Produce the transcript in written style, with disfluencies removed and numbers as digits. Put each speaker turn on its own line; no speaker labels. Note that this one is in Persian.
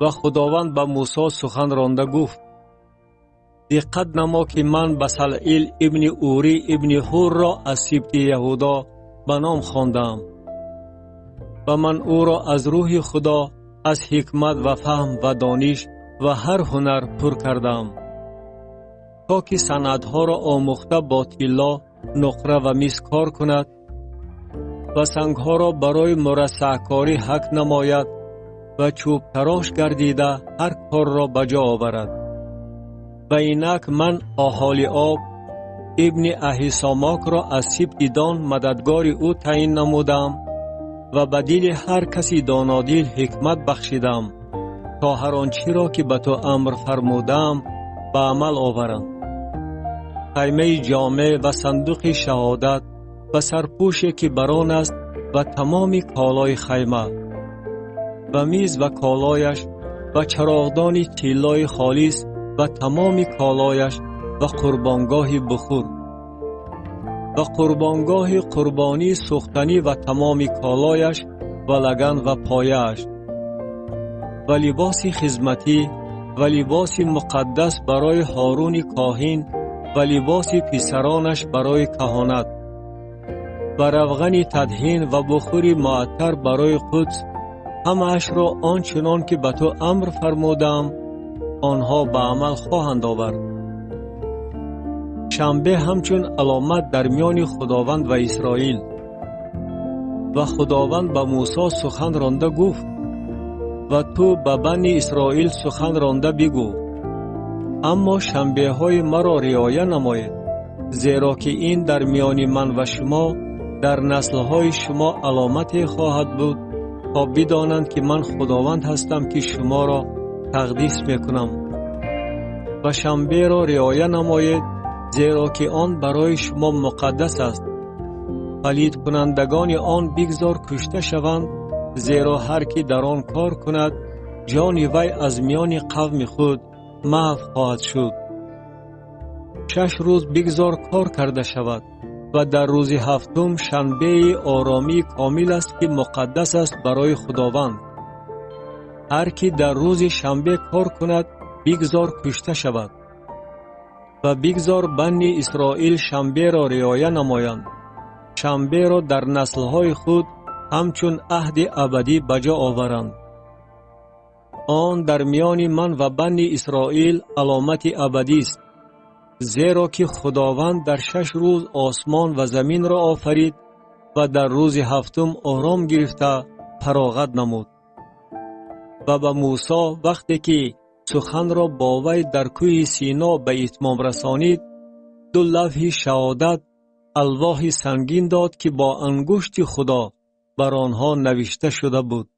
و خداوند به موسی سخن رانده گفت: دقت نما که من بصلئیل ابن اوری ابن هور را از سبط یهودا به نام خواندم و من او را از روح خدا، از حکمت و فهم و دانش و هر هنر پر کردم، تا که صنعتها را آموخته با طلا، نقره و مس کار کند و سنگها را برای مرصع کاری حک نماید و چوب تراش گردیده هر کار را بجا آورد. و اینک من آحالیاب ابن اهیساماک را از سبط دان مددگار او تعیین نمودم و به دل هر کسی دانادل حکمت بخشیدم تا هر آنچه را که به تو امر فرمودم به عمل آورند. خیمه جامع و صندوق شهادت و سرپوشی که بران است و تمام کالای خیمه و میز و کالایش و چراغدان طلای خالص و تمام کالایش و قربانگاه بخور و قربانگاه قربانی سوختنی و تمام کالایش و لگن و پایش و لباس خدمتی و لباس مقدس برای هارون کاهن و لباس پسرانش برای کهانت و روغن تدهین و بخور معطر برای قدس، همه‌اش را آنچنان که به تو امر فرمودم آنها به عمل خواهند آورد. شنبه همچون علامت در میان خداوند و اسرائیل. و خداوند به موسی سخن رانده گفت: و تو به بنی اسرائیل سخن رانده بگو: اما شنبه های مرا رعایت نمایید، زیرا که این در میان من و شما در نسل های شما علامت خواهد بود، تا بدانند که من خداوند هستم که شما را تقدیس میکنم. و شنبه را رعایت نمایید، زیرا که آن برای شما مقدس است. پلید کنندگان آن بگذار کشته شوند، زیرا هر کی در آن کار کند جان وی از میان قوم خود محو خواهد شد. 6 روز بگذار کار کرده شود و در روز هفتم شنبه آرامی کامل است که مقدس است برای خداوند. هر کی در روز شنبه کار کند بگذار کشته شود. و بگذار بنی اسرائیل شنبه را رعایت نمایند، شنبه را در نسل‌های خود همچون عهد ابدی بجا آورند. آن در میان من و بنی اسرائیل علامت ابدی است، زیرا که خداوند در 6 روز آسمان و زمین را آفرید و در روز هفتم آرام گرفته فراغت نمود. و به موسی وقتی که سخن را با وی در کوه سینا به اتمام رسانید، 2 لوح شهادت الواح سنگین داد که با انگشت خدا بر آنها نوشته شده بود.